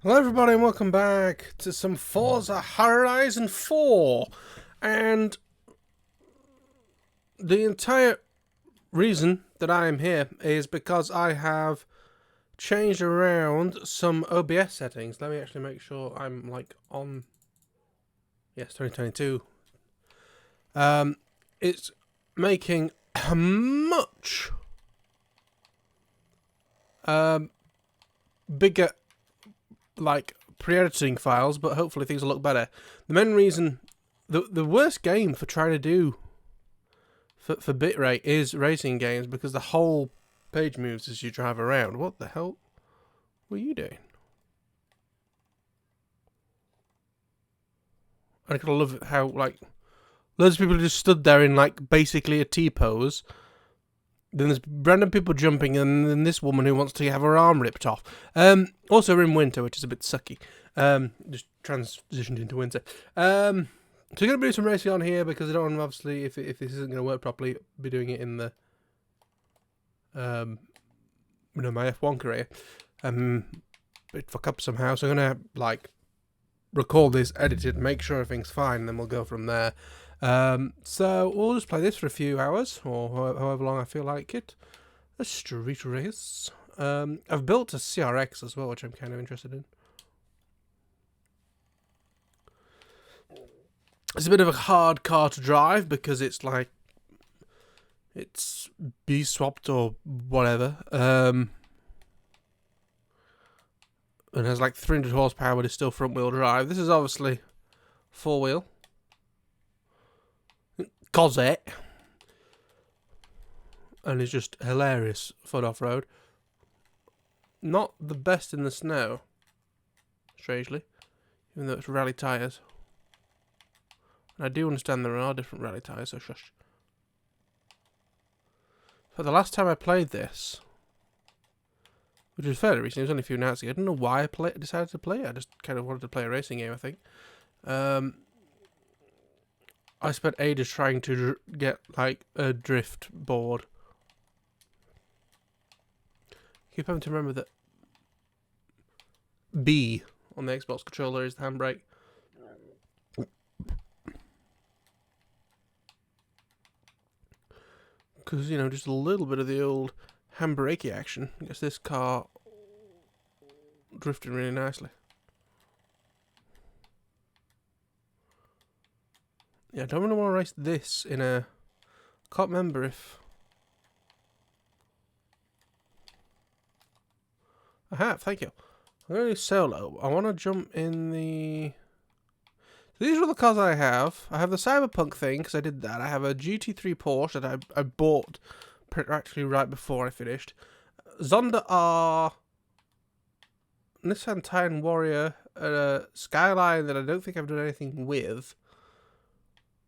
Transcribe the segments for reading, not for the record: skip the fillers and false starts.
Hello everybody and welcome back to some Forza Horizon 4. And the entire reason that I am here is because I have changed around some OBS settings. Let me actually make sure I'm on, yes, 2022. It's making a much bigger pre-editing files, but hopefully things will look better. The main reason, the worst game for trying to do for bitrate is racing games, because the whole page moves as you drive around. What the hell were you doing? I gotta love it how loads of people just stood there in basically a T-pose. Then there's random people jumping, and then this woman who wants to have her arm ripped off. Also, we're in winter, which is a bit sucky. Just transitioned into winter. So we're going to do some racing on here, because I don't want to, obviously, if this isn't going to work properly, be doing it in the my F1 career. It'd fuck up somehow, so I'm going to record this, edit it, make sure everything's fine, and then we'll go from there. So we'll just play this for a few hours, or however long I feel like it. A street race. I've built a CRX as well, which I'm kind of interested in. It's a bit of a hard car to drive, because it's B-swapped or whatever. It has 300 horsepower, but it's still front-wheel drive. This is obviously four-wheel. Cause it. And it's just hilarious fun off-road. Not the best in the snow, strangely, even though it's rally tyres. And I do understand there are different rally tyres, so shush. But the last time I played this, which was fairly recent, it was only a few nights ago. I don't know why I decided to play it. I just kind of wanted to play a racing game, I think. I spent ages trying to get a drift board. Keep having to remember that B on the Xbox controller is the handbrake. Because, just a little bit of the old handbrakey action gets this car drifting really nicely. Yeah, I don't really want to race this in a... Can't remember if... I have, thank you. I'm going to do solo. I want to jump in the... So these are all the cars I have. I have the Cyberpunk thing, because I did that. I have a GT3 Porsche that I bought actually right before I finished. Zonda R... Nissan Titan Warrior, Skyline that I don't think I've done anything with.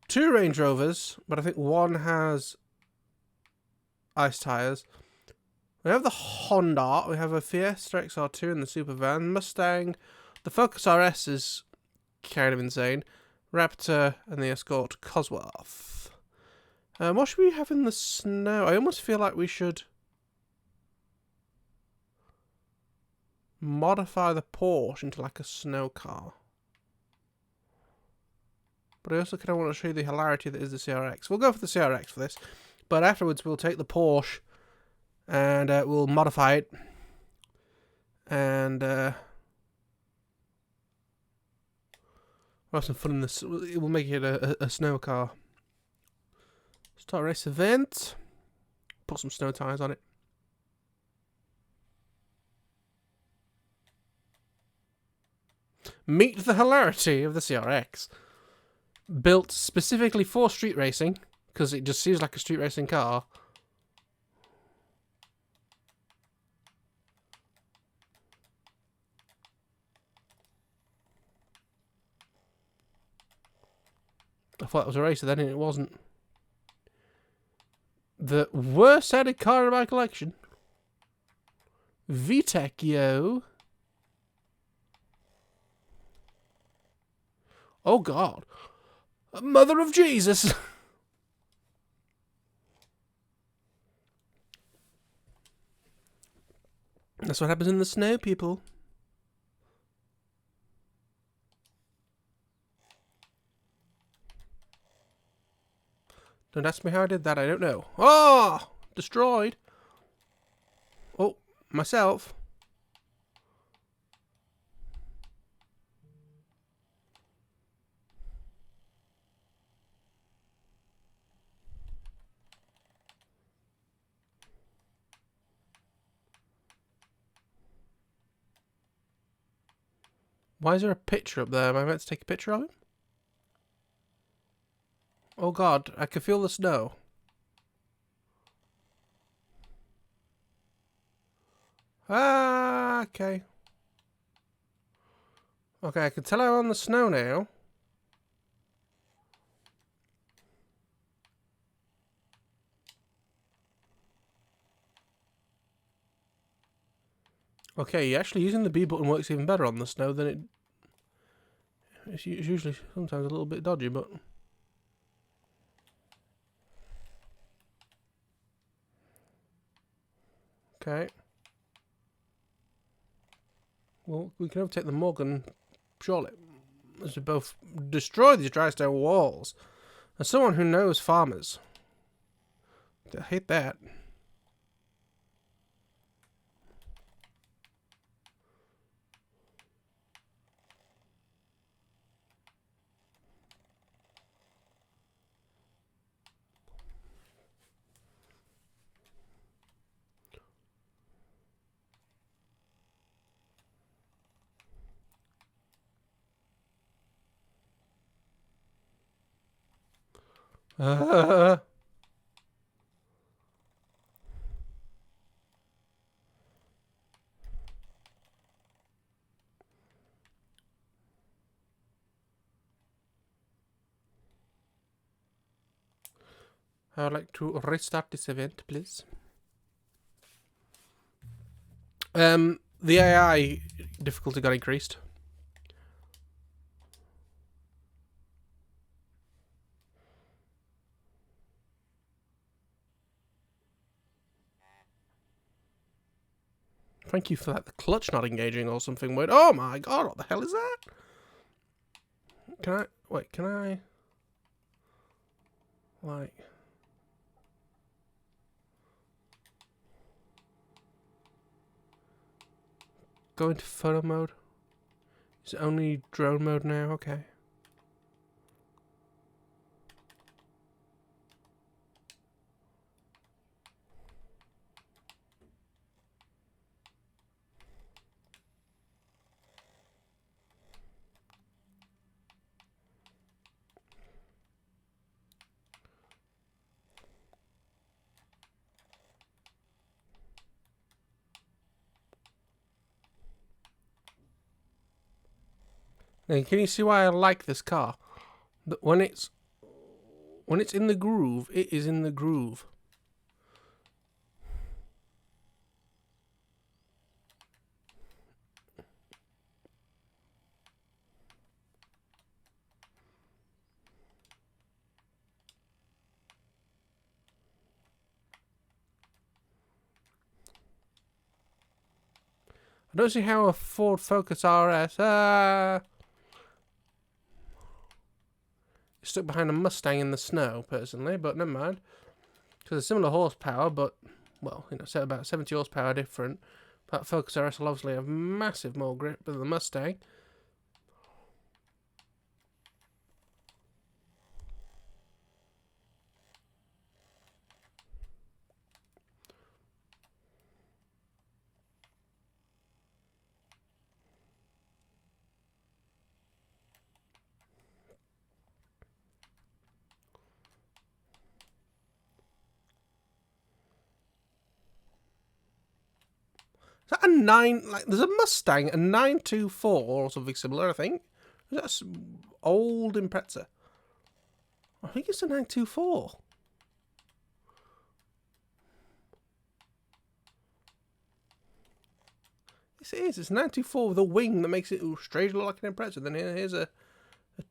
2 Range Rovers, but I think one has ice tyres. We have the Honda, we have a Fiesta XR2 and the Supervan, Mustang, the Focus RS is kind of insane, Raptor, and the Escort Cosworth. What should we have in the snow? I almost feel like we should modify the Porsche into a snow car. But I also kind of want to show you the hilarity that is the CRX. We'll go for the CRX for this. But afterwards we'll take the Porsche and we'll modify it. And we'll have some fun in this. We'll make it a snow car. Start a race event. Put some snow tyres on it. Meet the hilarity of the CRX. Built specifically for street racing, because it just seems like a street racing car. I thought it was a racer then, and it wasn't. The worst headed car in my collection. VTEC, yo. Oh god. Mother of Jesus. That's what happens in the snow, people. Don't ask me how I did that. I don't know. Oh! Destroyed. Oh, myself. Why is there a picture up there? Am I meant to take a picture of him? Oh god, I can feel the snow. Ah, okay. Okay, I can tell I'm on the snow now. Okay, actually using the B button works even better on the snow than it... It's usually sometimes a little bit dodgy, but... Okay. Well, we can overtake the Morgan, surely. As we both destroy these dry stone walls. As someone who knows farmers. I hate that. I would like to restart this event, please. The AI difficulty got increased. Thank you for that. The clutch not engaging or something weird. Oh my god, what the hell is that? Can I... Wait, can I... Like... Go into photo mode? Is it only drone mode now? Okay. Now, can you see why I like this car? That when it's in the groove, it is in the groove. I don't see how a Ford Focus RS is stuck behind a Mustang in the snow, personally, but never mind. Because it's similar horsepower, but, well, you know, set about 70 horsepower different. That Focus RS will obviously have massive more grip than the Mustang. Is that a 9... Like, there's a Mustang, a 924 or something similar, I think. Is that an old Impreza? I think it's a 924. Yes, it is. It's a 924 with a wing that makes it strangely look like an Impreza. Then here's a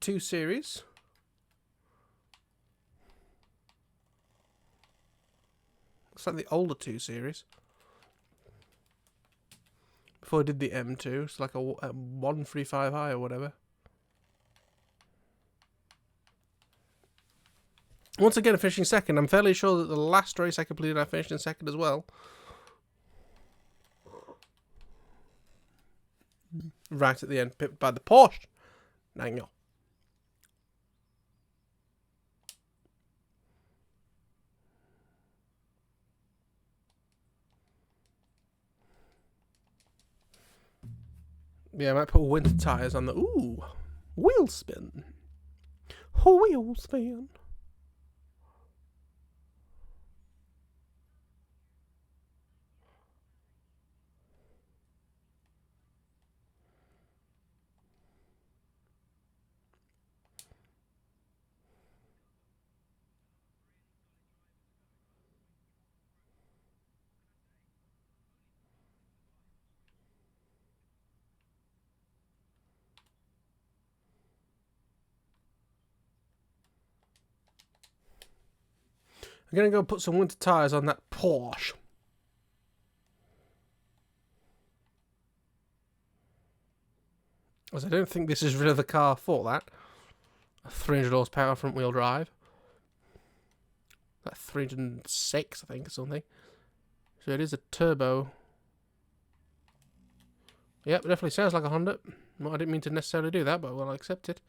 2 Series. Looks like the older 2 Series. Before I did the M2, it's like a 135i or whatever. Once again, finishing second. I'm fairly sure that the last race I completed, I finished in second as well. Right at the end, pipped by the Porsche. Nango. Yeah, I might put winter tyres on the... Ooh! Wheel spin. Wheel spin. I'm going to go put some winter tyres on that Porsche. As I don't think this is really the car for that. A 300 horsepower front wheel drive. That 306, I think, or something. So it is a turbo. Yep, it definitely sounds like a Honda. Well, I didn't mean to necessarily do that, but well, I'll accept it.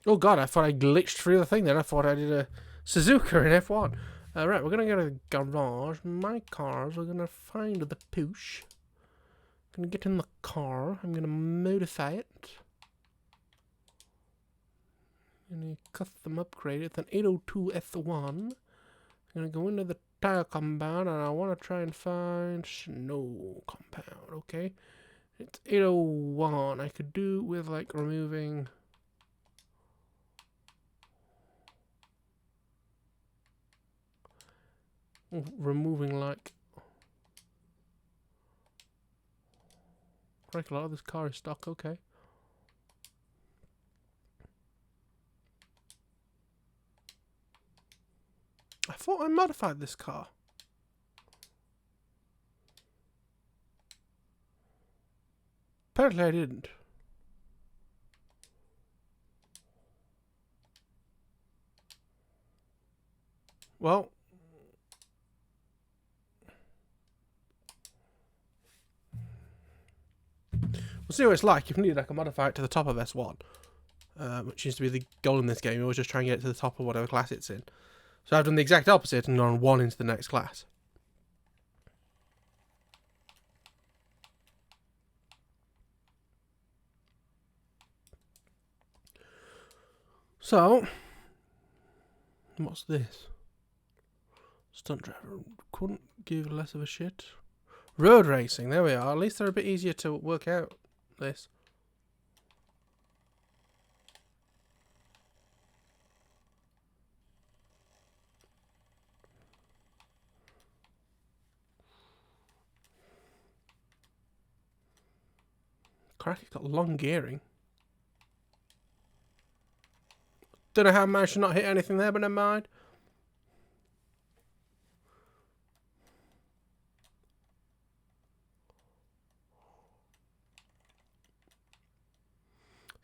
Oh god, I thought I glitched through the thing then. I thought I did a Suzuka in F1. Right, we're going to go to the garage. My cars. We're going to find the Porsche. Going to get in the car. I'm going to modify it. Going to custom upgrade it. It's an 802 F1. I'm going to go into the tire compound and I want to try and find snow compound. Okay. It's 801. I could do with like removing... like a lot of this car is stock. Okay, I thought I modified this car. Apparently I didn't. Well, we'll see what it's like. If needed, I can modify it to the top of S1, which seems to be the goal in this game. You always just try and get it to the top of whatever class it's in. So I've done the exact opposite and gone one into the next class. So, what's this? Stunt driver. Couldn't give less of a shit. Road racing. There we are. At least they're a bit easier to work out. This. Crack, it's got long gearing. Don't know how I managed to not hit anything there, but never mind.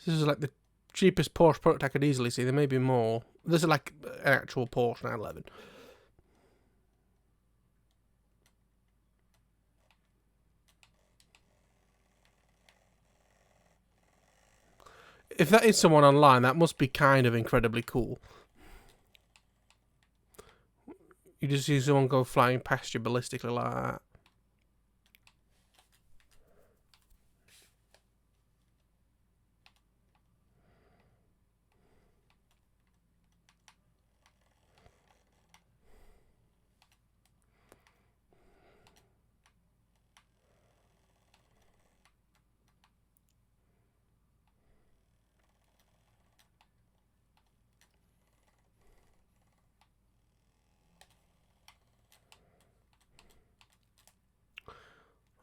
This is like the cheapest Porsche product I could easily see. There may be more. This is like an actual Porsche 911. If that is someone online, that must be kind of incredibly cool. You just see someone go flying past you ballistically like that.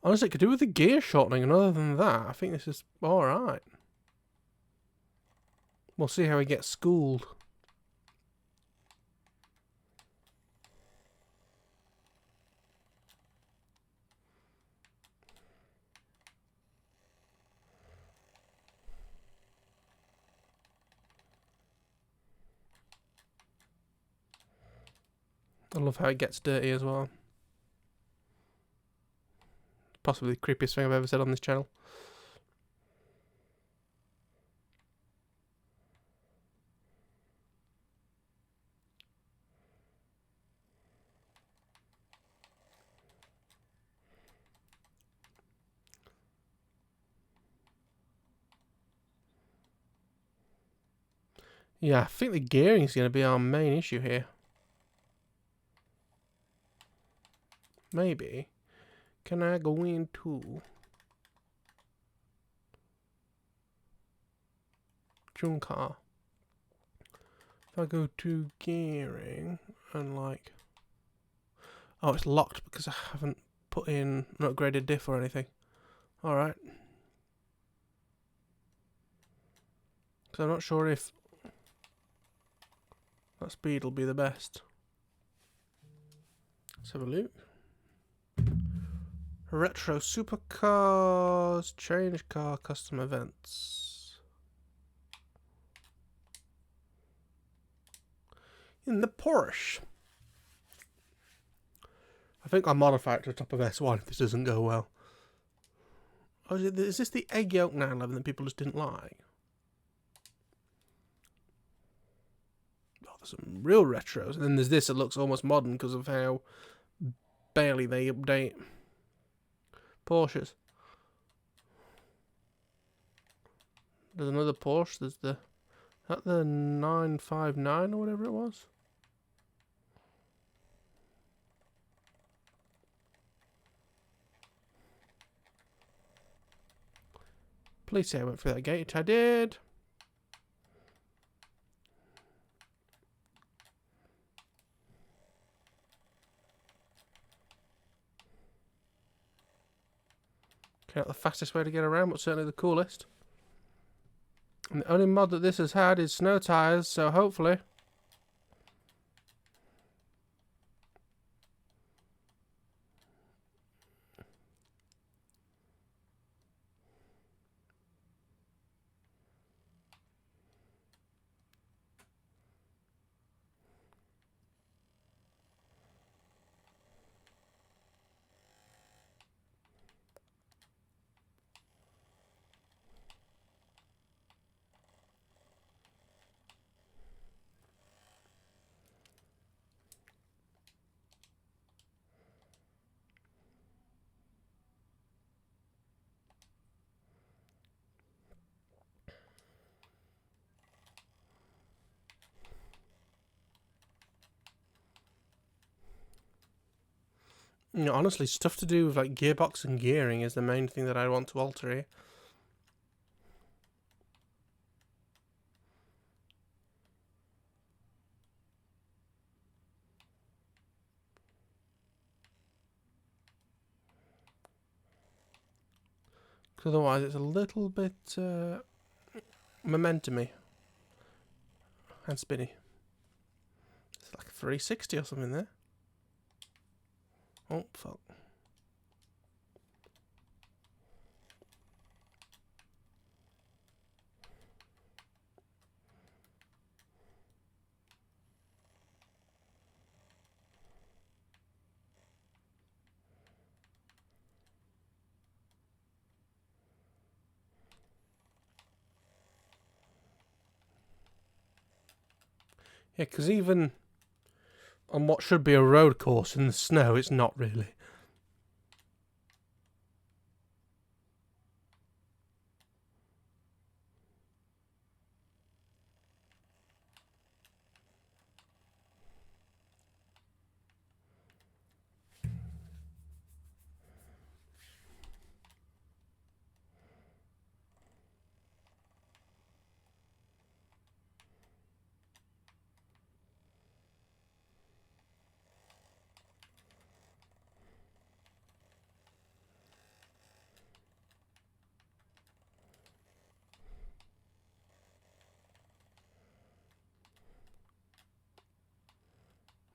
Honestly, it could do with the gear shortening, and other than that, I think this is alright. We'll see how he gets schooled. I love how it gets dirty as well. Possibly the creepiest thing I've ever said on this channel. Yeah, I think the gearing is going to be our main issue here. Maybe. Can I go into tune car? If I go to gearing and like... Oh, it's locked because I haven't put in an upgraded diff or anything. Alright. So I'm not sure if that speed will be the best. Let's have a look. Retro supercars, change car, custom events. In the Porsche. I think I'll modify it to the top of S1 if this doesn't go well. Oh, is this the egg yolk 911 that people just didn't like? Oh, there's some real retros. And then there's this that looks almost modern because of how barely they update Porsches. There's another Porsche. There's the... Is that the 959 or whatever it was? Please say I went through that gate. I did. Okay, not the fastest way to get around, but certainly the coolest. And the only mod that this has had is snow tires, so hopefully... You know, honestly, stuff to do with like gearbox and gearing is the main thing that I want to alter here. Because otherwise it's a little bit momentum-y and spinny. It's like 360 or something there. Oh, fuck. Yeah, because even on what should be a road course in the snow, it's not really.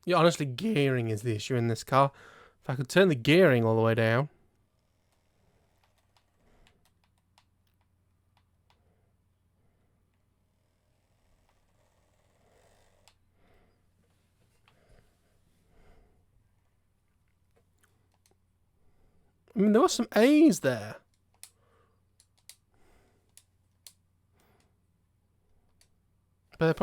Yeah, honestly, gearing is the issue in this car. If I could turn the gearing all the way down. I mean, there were some A's there.